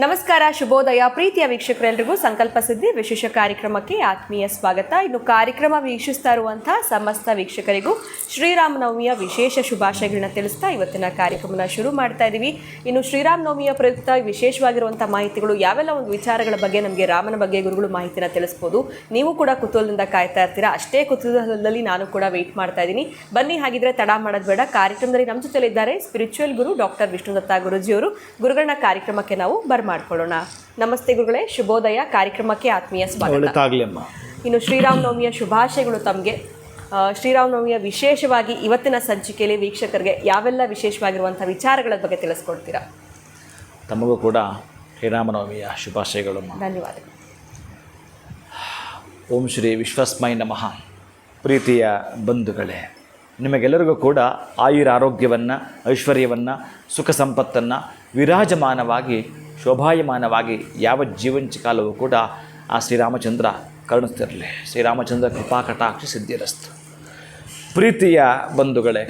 ನಮಸ್ಕಾರ, ಶುಭೋದಯ ಪ್ರೀತಿಯ ವೀಕ್ಷಕರೆಲ್ಲರಿಗೂ ಸಂಕಲ್ಪ ಸಿದ್ಧಿ ವಿಶೇಷ ಕಾರ್ಯಕ್ರಮಕ್ಕೆ ಆತ್ಮೀಯ ಸ್ವಾಗತ. ಇನ್ನು ಕಾರ್ಯಕ್ರಮ ವೀಕ್ಷಿಸ್ತಾ ಇರುವಂತಹ ಸಮಸ್ತ ವೀಕ್ಷಕರಿಗೂ ಶ್ರೀರಾಮನವಮಿಯ ವಿಶೇಷ ಶುಭಾಶಯಗಳನ್ನ ತಿಳಿಸ್ತಾ ಇವತ್ತಿನ ಕಾರ್ಯಕ್ರಮನ ಶುರು ಮಾಡ್ತಾ ಇದ್ದೀವಿ. ಇನ್ನು ಶ್ರೀರಾಮನವಮಿಯ ಪ್ರಯುಕ್ತ ವಿಶೇಷವಾಗಿರುವಂತಹ ಮಾಹಿತಿಗಳು ಯಾವೆಲ್ಲ ಒಂದು ವಿಚಾರಗಳ ಬಗ್ಗೆ ನಮಗೆ ರಾಮನ ಬಗ್ಗೆ ಗುರುಗಳು ಮಾಹಿತಿನ ತಿಳಿಸ್ಬೋದು. ನೀವು ಕೂಡ ಕುತೂಹಲದಿಂದ ಕಾಯ್ತಾ ಇರ್ತೀರಾ. ಅಷ್ಟೇ ಕುತೂಹಲದಲ್ಲಿ ನಾನು ಕೂಡ ವೆಯ್ಟ್ ಮಾಡ್ತಾ ಇದ್ದೀನಿ. ಬನ್ನಿ, ಹಾಗಿದ್ರೆ ತಡ ಮಾಡೋದು ಬೇಡ. ಕಾರ್ಯಕ್ರಮದಲ್ಲಿ ನಮ್ಮ ಜೊತೆಲಿದ್ದಾರೆ ಸ್ಪಿರಿಚುವಲ್ ಗುರು ಡಾಕ್ಟರ್ ವಿಷ್ಣುದತ್ತ ಗುರುಜಿಯವರು. ಗುರುಗಳನ್ನ ಕಾರ್ಯಕ್ರಮಕ್ಕೆ ನಾವು ಮಾಡ್ಕೊಳ್ಳೋಣ. ನಮಸ್ತೆ ಗುರುಗಳೇ, ಶುಭೋದಯ. ಕಾರ್ಯಕ್ರಮಕ್ಕೆ ಆತ್ಮೀಯ ಸ್ವಾಗತ. ಇನ್ನು ಶ್ರೀರಾಮನವಮಿಯ ಶುಭಾಶಯಗಳು ತಮಗೆ. ಶ್ರೀರಾಮನವಮಿಯ ವಿಶೇಷವಾಗಿ ಇವತ್ತಿನ ಸಂಚಿಕೆಯಲ್ಲಿ ವೀಕ್ಷಕರಿಗೆ ಯಾವೆಲ್ಲ ವಿಶೇಷವಾಗಿರುವಂತಹ ವಿಚಾರಗಳ ಬಗ್ಗೆ ತಿಳಿಸ್ಕೊಡ್ತೀರಾ? ತಮಗೂ ಕೂಡ ಶ್ರೀರಾಮನವಮಿಯ ಶುಭಾಶಯಗಳು. ಧನ್ಯವಾದಗಳು. ಓಂ ಶ್ರೀ ವಿಶ್ವಸ್ಮೈ ನಮಃ. ಪ್ರೀತಿಯ ಬಂಧುಗಳೇ, ನಿಮಗೆಲ್ಲರಿಗೂ ಕೂಡ ಆಯುರಾರೋಗ್ಯವನ್ನು, ಐಶ್ವರ್ಯವನ್ನು, ಸುಖ ಸಂಪತ್ತನ್ನು ವಿರಾಜಮಾನವಾಗಿ ಶೋಭಾಯಮಾನವಾಗಿ ಯಾವ ಜೀವಂಚ ಕಾಲವೂ ಕೂಡ ಆ ಶ್ರೀರಾಮಚಂದ್ರ ಕರುಣಿಸ್ತಿರಲಿ. ಶ್ರೀರಾಮಚಂದ್ರ ಕೃಪಾ ಕಟಾಕ್ಷ ಸಿದ್ಧಿರಸ್ತು. ಪ್ರೀತಿಯ ಬಂಧುಗಳೇ,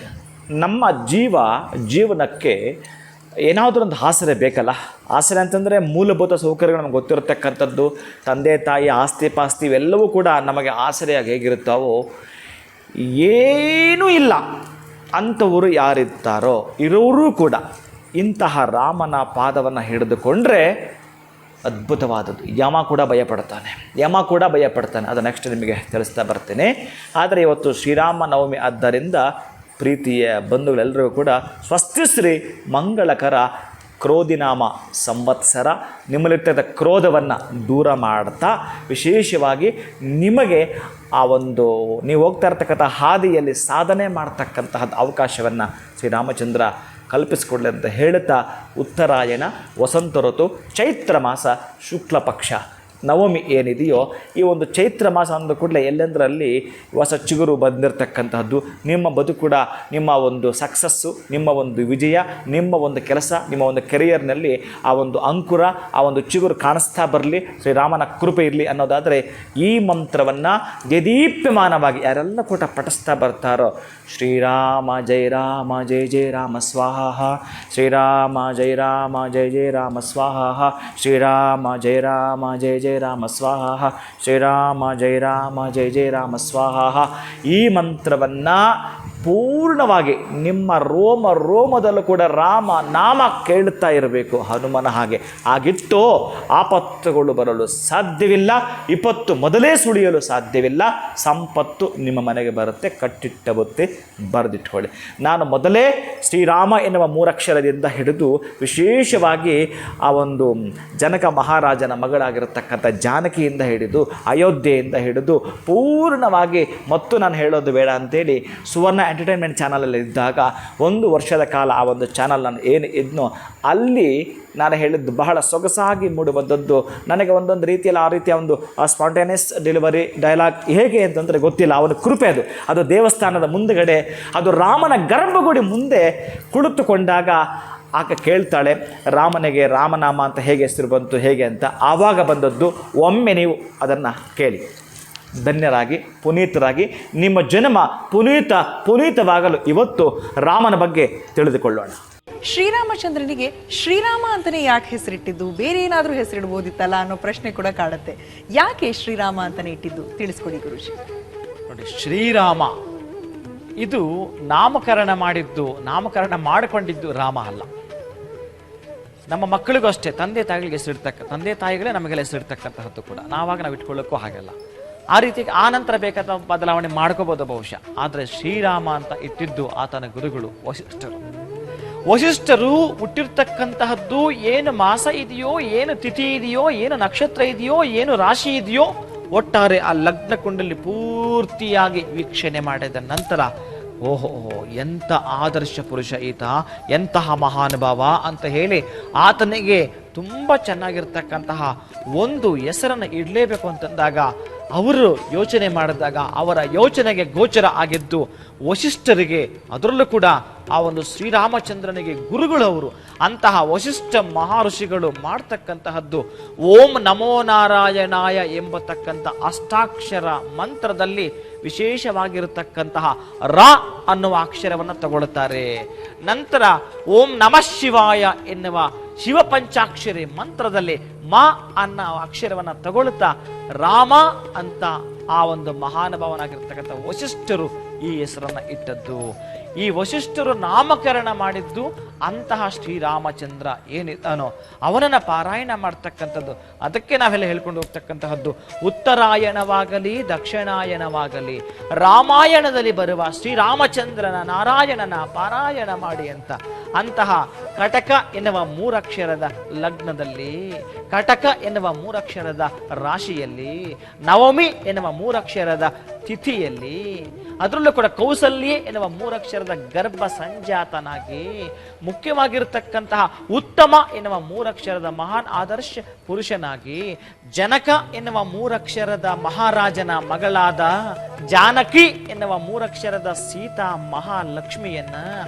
ನಮ್ಮ ಜೀವನಕ್ಕೆ ಏನಾದರೂ ಒಂದು ಆಸರೆ ಬೇಕಲ್ಲ. ಆಸರೆ ಅಂತಂದರೆ ಮೂಲಭೂತ ಸೌಕರ್ಯಗಳು ನಮಗೆ ಗೊತ್ತಿರತಕ್ಕಂಥದ್ದು, ತಂದೆ ತಾಯಿ, ಆಸ್ತಿ ಪಾಸ್ತಿ ಇವೆಲ್ಲವೂ ಕೂಡ ನಮಗೆ ಆಸರೆಯಾಗಿ ಹೇಗಿರುತ್ತಾವೋ, ಏನೂ ಇಲ್ಲ ಅಂಥವರು ಯಾರಿರ್ತಾರೋ ಇರೋರೂ ಕೂಡ ಇಂತಹ ರಾಮನ ಪಾದವನ್ನು ಹಿಡಿದುಕೊಂಡ್ರೆ ಅದ್ಭುತವಾದದ್ದು. ಯಮ ಕೂಡ ಭಯಪಡ್ತಾನೆ. ಅದು ನೆಕ್ಸ್ಟ್ ನಿಮಗೆ ತಿಳಿಸ್ತಾ ಬರ್ತೇನೆ. ಆದರೆ ಇವತ್ತು ಶ್ರೀರಾಮನವಮಿ ಆದ್ದರಿಂದ ಪ್ರೀತಿಯ ಬಂಧುಗಳೆಲ್ಲರಿಗೂ ಕೂಡ ಸ್ವಸ್ತಿಶ್ರೀ ಮಂಗಳಕರ ಕ್ರೋಧಿನಾಮ ಸಂವತ್ಸರ. ನಿಮ್ಮಲ್ಲಿರ್ತಕ್ಕಂಥ ಕ್ರೋಧವನ್ನು ದೂರ ಮಾಡ್ತಾ ವಿಶೇಷವಾಗಿ ನಿಮಗೆ ಆ ಒಂದು ನೀವು ಹೋಗ್ತಾ ಇರ್ತಕ್ಕಂಥ ಹಾದಿಯಲ್ಲಿ ಸಾಧನೆ ಮಾಡ್ತಕ್ಕಂತಹ ಅವಕಾಶವನ್ನು ಶ್ರೀರಾಮಚಂದ್ರ ಕಲ್ಪಿಸಿಕೊಡಲಿ ಅಂತ ಹೇಳುತ್ತಾ, ಉತ್ತರಾಯಣ, ವಸಂತ ಋತು, ಚೈತ್ರ ಮಾಸ, ಶುಕ್ಲ ಪಕ್ಷ ನವಮಿ ಏನಿದೆಯೋ, ಈ ಒಂದು ಚೈತ್ರ ಮಾಸ ಅಂದ ಕೂಡಲೇ ಎಲ್ಲೆಂದರಲ್ಲಿ ಹೊಸ ಚಿಗುರು ಬಂದಿರತಕ್ಕಂತಹದ್ದು. ನಿಮ್ಮ ಬದುಕು ಕೂಡ ನಿಮ್ಮ ಒಂದು ಸಕ್ಸಸ್ಸು, ನಿಮ್ಮ ಒಂದು ವಿಜಯ, ನಿಮ್ಮ ಒಂದು ಕೆಲಸ, ನಿಮ್ಮ ಒಂದು ಕೆರಿಯರ್ನಲ್ಲಿ ಆ ಒಂದು ಅಂಕುರ, ಆ ಒಂದು ಚಿಗುರು ಕಾಣಿಸ್ತಾ ಬರಲಿ, ಶ್ರೀರಾಮನ ಕೃಪೆ ಇರಲಿ ಅನ್ನೋದಾದರೆ ಈ ಮಂತ್ರವನ್ನು ದೇದೀಪ್ಯಮಾನವಾಗಿ ಯಾರೆಲ್ಲ ಕೂಡ ಪಠಿಸ್ತಾ ಬರ್ತಾರೋ, ಶ್ರೀರಾಮ ಜಯ ರಾಮ ಜಯ ಜಯ ರಾಮ ಸ್ವಾಹ, ಶ್ರೀರಾಮ ಜಯ ರಾಮ ಜಯ ಜಯ ರಾಮ ಸ್ವಾಹ, ಶ್ರೀರಾಮ ಜಯ ರಾಮ ಜಯ ಜಯ ರಾಮ ಸ್ವಾಹ, ಶ್ರೀರಾಮ ಜಯ ರಾಮ ಜಯ ಜಯ ರಾಮ ಸ್ವಾಹ. ಈ ಮಂತ್ರವನ್ನು ಪೂರ್ಣವಾಗಿ ನಿಮ್ಮ ರೋಮದಲ್ಲೂ ಕೂಡ ರಾಮ ನಾಮ ಕೇಳುತ್ತಾ ಇರಬೇಕು, ಹನುಮನ ಹಾಗೆ. ಆಗಿಟ್ಟು ಆಪತ್ತುಗಳು ಬರಲು ಸಾಧ್ಯವಿಲ್ಲ, ವಿಪತ್ತು ಮೊದಲೇ ಸುಳಿಯಲು ಸಾಧ್ಯವಿಲ್ಲ, ಸಂಪತ್ತು ನಿಮ್ಮ ಮನೆಗೆ ಬರುತ್ತೆ. ಕಟ್ಟಿಟ್ಟ ಬುತ್ತಿ ಬರೆದಿಟ್ಕೊಳ್ಳಿ. ನಾನು ಮೊದಲೇ ಶ್ರೀರಾಮ ಎನ್ನುವ ಮೂರಕ್ಷರದಿಂದ ಹಿಡಿದು ವಿಶೇಷವಾಗಿ ಆ ಒಂದು ಜನಕ ಮಹಾರಾಜನ ಮಗಳಾಗಿರತಕ್ಕಂಥ ಜಾನಕಿಯಿಂದ ಹಿಡಿದು ಅಯೋಧ್ಯೆಯಿಂದ ಹಿಡಿದು ಪೂರ್ಣವಾಗಿ, ಮತ್ತು ನಾನು ಹೇಳೋದು ಬೇಡ ಅಂತೇಳಿ ಸುವರ್ಣ ಎಂಟರ್ಟೈನ್ಮೆಂಟ್ ಚಾನಲಲ್ಲಿ ಇದ್ದಾಗ 1 ವರ್ಷದ ಕಾಲ ಆ ಒಂದು ಚಾನಲ್ ನಾನು ಏನು ಇದ್ನೋ ಅಲ್ಲಿ ನಾನು ಹೇಳಿದ್ದು ಬಹಳ ಸೊಗಸಾಗಿ ಮೂಡಿಬಂದದ್ದು. ನನಗೆ ಒಂದೊಂದು ರೀತಿಯಲ್ಲಿ ಆ ರೀತಿಯ ಒಂದು ಸ್ಪಾಂಟೇನಿಯಸ್ ಡೆಲಿವರಿ ಡೈಲಾಗ್ ಹೇಗೆ ಅಂತಂದರೆ ಗೊತ್ತಿಲ್ಲ. ಅವನ ಕೃಪೆ ಅದು ದೇವಸ್ಥಾನದ ಮುಂದುಗಡೆ, ಅದು ರಾಮನ ಗರ್ಭಗುಡಿ ಮುಂದೆ ಕುಳಿತುಕೊಂಡಾಗ ಆಕೆ ಕೇಳ್ತಾಳೆ, ರಾಮನಿಗೆ ರಾಮನಾಮ ಅಂತ ಹೇಗೆ ಹೆಸರು ಬಂತು ಹೇಗೆ ಅಂತ. ಆವಾಗ ಬಂದದ್ದು. ಒಮ್ಮೆ ನೀವು ಅದನ್ನು ಕೇಳಿ ಧನ್ಯರಾಗಿ, ಪುನೀತರಾಗಿ, ನಿಮ್ಮ ಜನ್ಮ ಪುನೀತವಾಗಲು ಇವತ್ತು ರಾಮನ ಬಗ್ಗೆ ತಿಳಿದುಕೊಳ್ಳೋಣ. ಶ್ರೀರಾಮಚಂದ್ರನಿಗೆ ಶ್ರೀರಾಮ ಅಂತಲೇ ಯಾಕೆ ಹೆಸರಿಟ್ಟಿದ್ದು? ಬೇರೆ ಏನಾದರೂ ಹೆಸರಿಡ್ಬೋದಿತ್ತಲ್ಲ ಅನ್ನೋ ಪ್ರಶ್ನೆ ಕೂಡ ಕಾಡುತ್ತೆ. ಯಾಕೆ ಶ್ರೀರಾಮ ಅಂತಲೇ ಇಟ್ಟಿದ್ದು ತಿಳಿಸ್ಕೊಡಿ ಗುರುಜಿ. ನೋಡಿ, ಶ್ರೀರಾಮ ಇದು ನಾಮಕರಣ ಮಾಡಿಕೊಂಡಿದ್ದು ರಾಮ ಅಲ್ಲ. ನಮ್ಮ ಮಕ್ಕಳಿಗೂ ಅಷ್ಟೇ ತಂದೆ ತಾಯಿಗಳೇ ನಮಗೆಲ್ಲ ಹೆಸರಿರ್ತಕ್ಕಂತಹದ್ದು ಕೂಡ ನಾವು ಇಟ್ಕೊಳ್ಳೋಕ್ಕೂ ಹಾಗೆಲ್ಲ. ಆ ರೀತಿ ಆ ನಂತರ ಬೇಕಾದ ಬದಲಾವಣೆ ಮಾಡ್ಕೋಬೋದು ಬಹುಶಃ. ಆದರೆ ಶ್ರೀರಾಮ ಅಂತ ಇಟ್ಟಿದ್ದು ಆತನ ಗುರುಗಳು ವಸಿಷ್ಠರು ಹುಟ್ಟಿರ್ತಕ್ಕಂತಹದ್ದು ಏನು ಮಾಸ ಇದೆಯೋ, ಏನು ತಿಥಿ ಇದೆಯೋ, ಏನು ನಕ್ಷತ್ರ ಇದೆಯೋ, ಏನು ರಾಶಿ ಇದೆಯೋ, ಒಟ್ಟಾರೆ ಆ ಲಗ್ನ ಕುಂಡಲಿ ಪೂರ್ತಿಯಾಗಿ ವೀಕ್ಷಣೆ ಮಾಡಿದ ನಂತರ ಓಹೋ ಎಂಥ ಆದರ್ಶ ಪುರುಷ ಈತ, ಎಂತಹ ಮಹಾನುಭಾವ ಅಂತ ಹೇಳಿ ಆತನಿಗೆ ತುಂಬ ಚೆನ್ನಾಗಿರ್ತಕ್ಕಂತಹ ಒಂದು ಹೆಸರನ್ನು ಇಡಲೇಬೇಕು ಅಂತಂದಾಗ ಅವರು ಯೋಚನೆ ಮಾಡಿದಾಗ ಅವರ ಯೋಚನೆಗೆ ಗೋಚರ ಆಗಿದ್ದು ವಸಿಷ್ಠರಿಗೆ, ಅದರಲ್ಲೂ ಕೂಡ ಆ ಒಂದು ಶ್ರೀರಾಮಚಂದ್ರನಿಗೆ ಗುರುಗಳವರು. ಅಂತಹ ವಸಿಷ್ಠ ಮಹರ್ಷಿಗಳು ಮಾಡ್ತಕ್ಕಂತಹದ್ದು ಓಂ ನಮೋ ನಾರಾಯಣಾಯ ಎಂಬತಕ್ಕಂಥ ಅಷ್ಟಾಕ್ಷರ ಮಂತ್ರದಲ್ಲಿ ವಿಶೇಷವಾಗಿರತಕ್ಕಂತಹ ರ ಅನ್ನುವ ಅಕ್ಷರವನ್ನು ತಗೊಳ್ಳುತ್ತಾರೆ. ನಂತರ ಓಂ ನಮಃ ಶಿವಾಯ ಎನ್ನುವ ಶಿವಪಂಚಾಕ್ಷರಿ ಮಂತ್ರದಲ್ಲಿ ಮ ಅನ್ನೋ ಅಕ್ಷರವನ್ನು ತಗೊಳ್ತಾ ರಾಮ ಅಂತ ಆ ಒಂದು ಮಹಾನುಭಾವನಾಗಿರ್ತಕ್ಕಂಥ ವಶಿಷ್ಠರು ಈ ಹೆಸರನ್ನ ಇಟ್ಟದ್ದು. ಈ ವಶಿಷ್ಠರು ನಾಮಕರಣ ಮಾಡಿದ್ದು ಅಂತಹ ಶ್ರೀರಾಮಚಂದ್ರ ಏನಿದ್ದಾನೋ ಅವನನ್ನ ಪಾರಾಯಣ ಮಾಡ್ತಕ್ಕಂಥದ್ದು. ಅದಕ್ಕೆ ನಾವೆಲ್ಲ ಹೇಳ್ಕೊಂಡು ಹೋಗ್ತಕ್ಕಂತಹದ್ದು, ಉತ್ತರಾಯಣವಾಗಲಿ ದಕ್ಷಿಣಾಯಣವಾಗಲಿ ರಾಮಾಯಣದಲ್ಲಿ ಬರುವ ಶ್ರೀರಾಮಚಂದ್ರನ ನಾರಾಯಣನ ಪಾರಾಯಣ ಮಾಡಿ ಅಂತ. ಅಂತಹ ಕಟಕ ಎನ್ನುವ ಮೂರಕ್ಷರದ ಲಗ್ನದಲ್ಲಿ, ಕಟಕ ಎನ್ನುವ ಮೂರಕ್ಷರದ ರಾಶಿಯಲ್ಲಿ, ನವಮಿ ಎನ್ನುವ ಮೂರಕ್ಷರದ ತಿಥಿಯಲ್ಲಿ, ಅದರಲ್ಲೂ ಕೂಡ ಕೌಸಲ್ಯ ಎನ್ನುವ ಮೂರಕ್ಷರದ ಗರ್ಭ ಸಂಜಾತನಾಗಿ, ಮುಖ್ಯವಾಗಿರತಕ್ಕಂತಹ ಉತ್ತಮ ಎನ್ನುವ ಮೂರಕ್ಷರದ ಮಹಾನ್ ಆದರ್ಶ ಪುರುಷನಾಗಿ, ಜನಕ ಎನ್ನುವ ಮೂರಕ್ಷರದ ಮಹಾರಾಜನ ಮಗಳಾದ ಜಾನಕಿ ಎನ್ನುವ ಮೂರಕ್ಷರದ ಸೀತಾ ಮಹಾಲಕ್ಷ್ಮಿಯನ್ನ,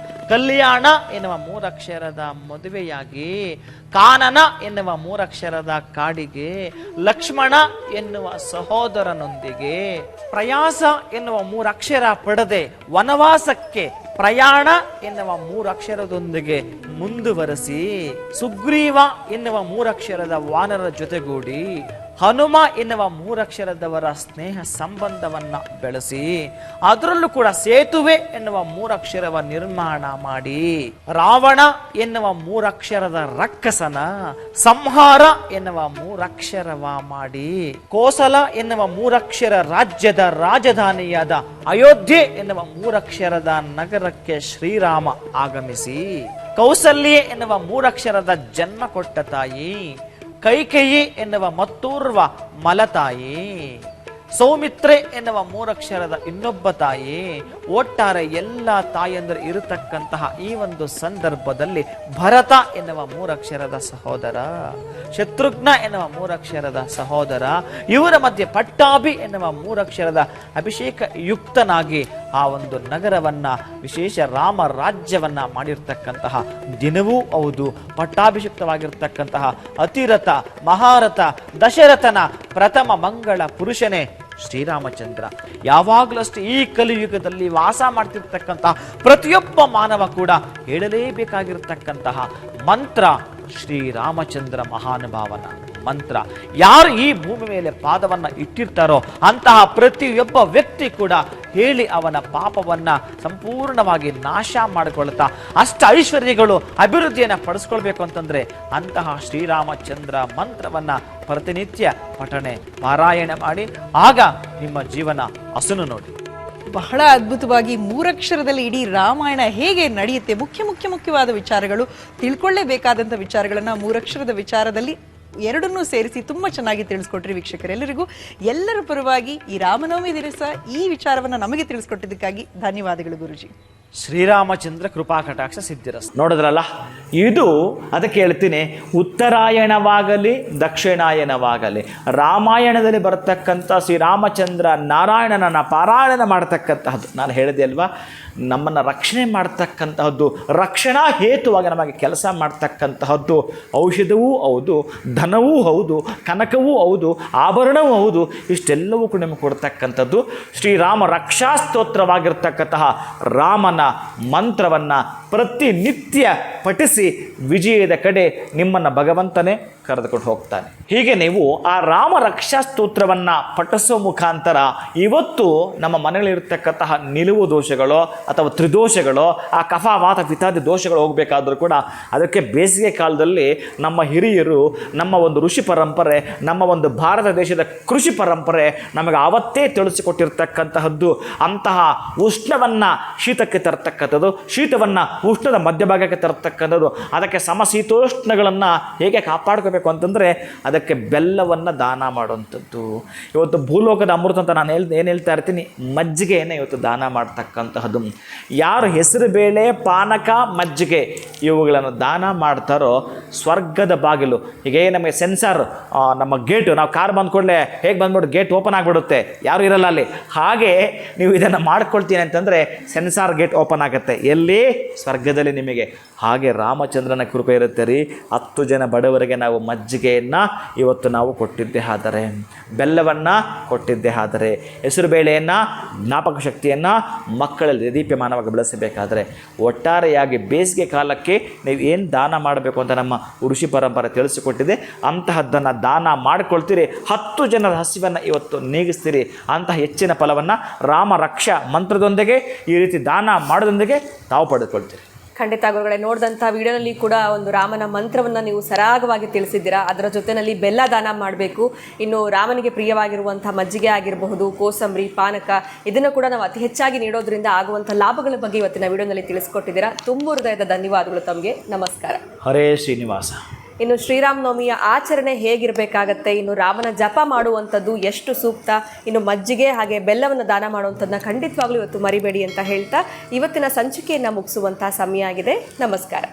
ಕಲ್ಯಾಣ ಎನ್ನುವ ಮೂರಕ್ಷರದ ಮದುವೆಯಾಗಿ, ಕಾನನ ಎನ್ನುವ ಮೂರಕ್ಷರದ ಕಾಡಿಗೆ, ಲಕ್ಷ್ಮಣ ಎನ್ನುವ ಸಹೋದರನೊಂದಿಗೆ, ಪ್ರಯಾಸ ಎನ್ನುವ ಮೂರಕ್ಷರ ಪಡೆದೆ ವನವಾಸಕ್ಕೆ ಪ್ರಯಾಣ ಎನ್ನುವ ಮೂರಕ್ಷರದೊಂದಿಗೆ ಮುಂದುವರೆಸಿ, ಸುಗ್ರೀವ ಎನ್ನುವ ಮೂರಕ್ಷರದ ವಾನರ ಜೊತೆಗೂಡಿ, ಹನುಮ ಎನ್ನುವ ಮೂರಕ್ಷರದವರ ಸ್ನೇಹ ಸಂಬಂಧವನ್ನ ಬೆಳೆಸಿ, ಅದರಲ್ಲೂ ಕೂಡ ಸೇತುವೆ ಎನ್ನುವ ಮೂರಕ್ಷರವ ನಿರ್ಮಾಣ ಮಾಡಿ, ರಾವಣ ಎನ್ನುವ ಮೂರಕ್ಷರದ ರಕ್ಕಸನ ಸಂಹಾರ ಎನ್ನುವ ಮೂರಕ್ಷರವ ಮಾಡಿ, ಕೋಸಲ ಎನ್ನುವ ಮೂರಕ್ಷರ ರಾಜ್ಯದ ರಾಜಧಾನಿಯಾದ ಅಯೋಧ್ಯೆ ಎನ್ನುವ ಮೂರಕ್ಷರದ ನಗರಕ್ಕೆ ಶ್ರೀರಾಮ ಆಗಮಿಸಿ, ಕೌಸಲ್ಯ ಎನ್ನುವ ಮೂರಕ್ಷರದ ಜನ್ಮ ಕೊಟ್ಟ ತಾಯಿ, ಕೈಕೇಯಿ ಎನ್ನುವ ಮತ್ತೂರ್ವ ಮಲತಾಯಿ, ಸೌಮಿತ್ರೆ ಎನ್ನುವ ಮೂರಕ್ಷರದ ಇನ್ನೊಬ್ಬ ತಾಯಿ, ಒಟ್ಟಾರೆ ಎಲ್ಲ ತಾಯಂದರು ಇರತಕ್ಕಂತಹ ಈ ಒಂದು ಸಂದರ್ಭದಲ್ಲಿ ಭರತ ಎನ್ನುವ ಮೂರಕ್ಷರದ ಸಹೋದರ, ಶತ್ರುಘ್ನ ಎನ್ನುವ ಮೂರಕ್ಷರದ ಸಹೋದರ, ಇವರ ಮಧ್ಯೆ ಪಟ್ಟಾಭಿ ಎನ್ನುವ ಮೂರಕ್ಷರದ ಅಭಿಷೇಕ ಯುಕ್ತನಾಗಿ ಆ ಒಂದು ನಗರವನ್ನ ವಿಶೇಷ ರಾಮ ರಾಜ್ಯವನ್ನ ಮಾಡಿರ್ತಕ್ಕಂತಹ ದಿನವೂ ಹೌದು. ಪಟ್ಟಾಭಿಷಿಕ್ತವಾಗಿರ್ತಕ್ಕಂತಹ ಅತಿರಥ ಮಹಾರಥ ದಶರಥನ ಪ್ರಥಮ ಮಂಗಳ ಪುರುಷನೇ ಶ್ರೀರಾಮಚಂದ್ರ. ಯಾವಾಗಲೂ ಅಷ್ಟೇ ಈ ಕಲಿಯುಗದಲ್ಲಿ ವಾಸ ಮಾಡ್ತಿರ್ತಕ್ಕಂತಹ ಪ್ರತಿಯೊಬ್ಬ ಮಾನವ ಕೂಡ ಹೇಳಲೇಬೇಕಾಗಿರ್ತಕ್ಕಂತಹ ಮಂತ್ರ ಶ್ರೀರಾಮಚಂದ್ರ ಮಹಾನುಭಾವನ ಮಂತ್ರ. ಯಾರು ಈ ಭೂಮಿ ಮೇಲೆ ಪಾದವನ್ನ ಇಟ್ಟಿರ್ತಾರೋ ಅಂತಹ ಪ್ರತಿಯೊಬ್ಬ ವ್ಯಕ್ತಿ ಕೂಡ ಹೇಳಿ ಅವನ ಪಾಪವನ್ನ ಸಂಪೂರ್ಣವಾಗಿ ನಾಶ ಮಾಡಿಕೊಳ್ತಾ ಅಷ್ಟ ಐಶ್ವರ್ಯಗಳು ಅಭಿವೃದ್ಧಿಯನ್ನ ಪಡಿಸ್ಕೊಳ್ಬೇಕು ಅಂತಂದ್ರೆ ಅಂತಹ ಶ್ರೀರಾಮಚಂದ್ರ ಮಂತ್ರವನ್ನ ಪ್ರತಿನಿತ್ಯ ಪಠಣೆ ಪಾರಾಯಣ ಮಾಡಿ, ಆಗ ನಿಮ್ಮ ಜೀವನ ಹಸನು ನೋಡಿ. ಬಹಳ ಅದ್ಭುತವಾಗಿ ಮೂರಕ್ಷರದಲ್ಲಿ ಇಡೀ ರಾಮಾಯಣ ಹೇಗೆ ನಡೆಯುತ್ತೆ, ಮುಖ್ಯವಾದ ವಿಚಾರಗಳು, ತಿಳ್ಕೊಳ್ಳೇಬೇಕಾದಂಥ ವಿಚಾರಗಳನ್ನ ಮೂರಕ್ಷರದ ವಿಚಾರದಲ್ಲಿ ಎರಡನ್ನೂ ಸೇರಿಸಿ ತುಂಬಾ ಚೆನ್ನಾಗಿ ತಿಳಿಸ್ಕೊಟ್ರಿ ವೀಕ್ಷಕರೆಲ್ಲರಿಗೂ. ಎಲ್ಲರ ಪರವಾಗಿ ಈ ರಾಮನವಮಿ ದಿವಸ ಈ ವಿಚಾರವನ್ನ ನಮಗೆ ತಿಳಿಸ್ಕೊಟ್ಟಿದ್ದಕ್ಕಾಗಿ ಧನ್ಯವಾದಗಳು ಗುರುಜಿ. ಶ್ರೀರಾಮಚಂದ್ರ ಕೃಪಾ ಕಟಾಕ್ಷ ಸಿದ್ಧಿರಸ್. ನೋಡಿದ್ರಲ್ಲ, ಇದು ಅದಕ್ಕೆ ಹೇಳ್ತೀನಿ, ಉತ್ತರಾಯಣವಾಗಲಿ ದಕ್ಷಿಣಾಯನವಾಗಲಿ ರಾಮಾಯಣದಲ್ಲಿ ಬರತಕ್ಕಂಥ ಶ್ರೀರಾಮಚಂದ್ರ ನಾರಾಯಣನನ್ನ ಪಾರಾಯಣ ಮಾಡ್ತಕ್ಕಂತಹದ್ದು. ನಾನು ಹೇಳಿದೆ ಅಲ್ವಾ, ನಮ್ಮನ್ನು ರಕ್ಷಣೆ ಮಾಡ್ತಕ್ಕಂತಹದ್ದು, ರಕ್ಷಣಾ ಹೇತುವಾಗಿ ನಮಗೆ ಕೆಲಸ ಮಾಡ್ತಕ್ಕಂತಹದ್ದು. ಔಷಧವೂ ಹೌದು, ಧನವೂ ಹೌದು, ಕನಕವೂ ಹೌದು, ಆಭರಣವೂ ಹೌದು. ಇಷ್ಟೆಲ್ಲವೂ ಕೂಡ ನಿಮಗೆ ಕೊಡ್ತಕ್ಕಂಥದ್ದು ಶ್ರೀರಾಮ ರಕ್ಷಾ ಸ್ತೋತ್ರವಾಗಿರ್ತಕ್ಕಂತಹ ರಾಮನ ಮಂತ್ರವನ್ನು ಪ್ರತಿನಿತ್ಯ ಪಠಿಸಿ ವಿಜಯದ ಕಡೆ ನಿಮ್ಮನ್ನು ಭಗವಂತನೇ ಕರೆದುಕೊಂಡು ಹೋಗ್ತಾನೆ. ಹೀಗೆ ನೀವು ಆ ರಾಮ ರಕ್ಷಾ ಸ್ತೋತ್ರವನ್ನು ಪಠಿಸುವ ಮುಖಾಂತರ ಇವತ್ತು ನಮ್ಮ ಮನೆಯಲ್ಲಿರ್ತಕ್ಕಂತಹ ನಿಲುವು ದೋಷಗಳು ಅಥವಾ ತ್ರಿದೋಷಗಳು, ಆ ಕಫ ವಾತ ಪಿತಾದಿ ದೋಷಗಳು ಹೋಗಬೇಕಾದ್ರೂ ಕೂಡ ಅದಕ್ಕೆ ಬೇಸಿಗೆ ಕಾಲದಲ್ಲಿ ನಮ್ಮ ಹಿರಿಯರು, ನಮ್ಮ ಒಂದು ಋಷಿ ಪರಂಪರೆ, ನಮ್ಮ ಒಂದು ಭಾರತ ದೇಶದ ಕೃಷಿ ಪರಂಪರೆ ನಮಗೆ ಆವತ್ತೇ ತಿಳಿಸಿಕೊಟ್ಟಿರ್ತಕ್ಕಂತಹದ್ದು. ಅಂತಹ ಉಷ್ಣವನ್ನು ಶೀತಕ್ಕೆ ತರತಕ್ಕಂಥದ್ದು, ಶೀತವನ್ನು ಉಷ್ಣದ ಮಧ್ಯಭಾಗಕ್ಕೆ ತರತಕ್ಕಂಥದ್ದು. ಅದಕ್ಕೆ ಸಮಶೀತೋಷ್ಣಗಳನ್ನು ಹೇಗೆ ಕಾಪಾಡ್ಕೋಬೇಕು ಅಂತಂದರೆ ಅದಕ್ಕೆ ಬೆಲ್ಲವನ್ನು ದಾನ ಮಾಡುವಂಥದ್ದು. ಇವತ್ತು ಭೂಲೋಕದ ಅಮೃತ ಅಂತ ನಾನು ಏನು ಹೇಳ್ತಾ ಇರ್ತೀನಿ, ಮಜ್ಜಿಗೆಯನ್ನು ಇವತ್ತು ದಾನ ಮಾಡ್ತಕ್ಕಂತಹದ್ದು. ಯಾರು ಹೆಸರು ಬೇಳೆ, ಪಾನಕ, ಮಜ್ಜಿಗೆ ಇವುಗಳನ್ನು ದಾನ ಮಾಡ್ತಾರೋ ಸ್ವರ್ಗದ ಬಾಗಿಲು. ಹೀಗೆ ನಮಗೆ ಸೆನ್ಸಾರ್, ನಮ್ಮ ಗೇಟು, ನಾವು ಕಾರ್ ಬಂದ ಕೂಡಲೇ ಹೇಗೆ ಬಂದ್ಬಿಟ್ಟು ಗೇಟ್ ಓಪನ್ ಆಗಿಬಿಡುತ್ತೆ, ಯಾರು ಇರಲ್ಲ ಅಲ್ಲಿ. ಹಾಗೆ ನೀವು ಇದನ್ನು ಮಾಡ್ಕೊಳ್ತೀನಿ ಅಂತಂದರೆ ಸೆನ್ಸಾರ್ ಗೇಟ್ ಓಪನ್ ಆಗುತ್ತೆ. ಎಲ್ಲಿ? ಸ್ವರ್ಗದಲ್ಲಿ ನಿಮಗೆ. ಹಾಗೆ ಹಾಗೆ ರಾಮಚಂದ್ರನ ಕೃಪೆ ಇರುತ್ತೆ ರೀ. 10 ಜನ ಬಡವರಿಗೆ ನಾವು ಮಜ್ಜಿಗೆಯನ್ನು ಇವತ್ತು ನಾವು ಕೊಟ್ಟಿದ್ದೇ ಆದರೆ, ಬೆಲ್ಲವನ್ನು ಕೊಟ್ಟಿದ್ದೇ ಆದರೆ, ಹೆಸರುಬೇಳೆಯನ್ನು, ಜ್ಞಾಪಕ ಶಕ್ತಿಯನ್ನು ಮಕ್ಕಳಲ್ಲಿ ದೀಪ್ಯಮಾನವಾಗಿ ಬೆಳೆಸಬೇಕಾದರೆ, ಒಟ್ಟಾರೆಯಾಗಿ ಬೇಸಿಗೆ ಕಾಲಕ್ಕೆ ನೀವು ಏನು ದಾನ ಮಾಡಬೇಕು ಅಂತ ನಮ್ಮ ಋಷಿ ಪರಂಪರೆ ತಿಳಿಸಿಕೊಟ್ಟಿದೆ. ಅಂತಹದ್ದನ್ನು ದಾನ ಮಾಡಿಕೊಳ್ತೀರಿ, 10 ಜನರ ಹಸಿವನ್ನು ಇವತ್ತು ನೀಗಿಸ್ತೀರಿ. ಅಂತಹ ಹೆಚ್ಚಿನ ಫಲವನ್ನು ರಾಮ ರಕ್ಷಾ ಮಂತ್ರದೊಂದಿಗೆ ಈ ರೀತಿ ದಾನ ಮಾಡೋದೊಂದಿಗೆ ತಾವು ಪಡೆದುಕೊಳ್ತೀರಿ. ಖಂಡಿತ ಗುರುಗಳೇ, ನೋಡಿದಂಥ ವಿಡಿಯೋನಲ್ಲಿ ಕೂಡ ಒಂದು ರಾಮನ ಮಂತ್ರವನ್ನು ನೀವು ಸರಾಗವಾಗಿ ತಿಳಿಸಿದ್ದೀರಾ. ಅದರ ಜೊತೆಯಲ್ಲಿ ಬೆಲ್ಲ ದಾನ ಮಾಡಬೇಕು, ಇನ್ನು ರಾಮನಿಗೆ ಪ್ರಿಯವಾಗಿರುವಂಥ ಮಜ್ಜಿಗೆ ಆಗಿರಬಹುದು, ಕೋಸಂಬರಿ, ಪಾನಕ, ಇದನ್ನು ಕೂಡ ನಾವು ಅತಿ ಹೆಚ್ಚಾಗಿ ನೀಡೋದ್ರಿಂದ ಆಗುವಂಥ ಲಾಭಗಳ ಬಗ್ಗೆ ಇವತ್ತಿನ ವಿಡಿಯೋನಲ್ಲಿ ತಿಳಿಸ್ಕೊಟ್ಟಿದ್ದೀರಾ. ತುಂಬ ಹೃದಯದ ಧನ್ಯವಾದಗಳು ತಮಗೆ. ನಮಸ್ಕಾರ. ಹರೇ ಶ್ರೀನಿವಾಸ. ಇನ್ನು ಶ್ರೀರಾಮನವಮಿಯ ಆಚರಣೆ ಹೇಗಿರಬೇಕಾಗತ್ತೆ, ಇನ್ನು ರಾಮನ ಜಪ ಮಾಡುವಂಥದ್ದು ಎಷ್ಟು ಸೂಕ್ತ, ಇನ್ನು ಮಜ್ಜಿಗೆ ಹಾಗೆ ಬೆಲ್ಲವನ್ನು ದಾನ ಮಾಡುವಂಥದ್ದನ್ನ ಖಂಡಿತವಾಗ್ಲೂ ಇವತ್ತು ಮರಿಬೇಡಿ ಅಂತ ಹೇಳ್ತಾ ಇವತ್ತಿನ ಸಂಚಿಕೆಯನ್ನು ಮುಗಿಸುವಂಥ ಸಮಯ ಆಗಿದೆ. ನಮಸ್ಕಾರ.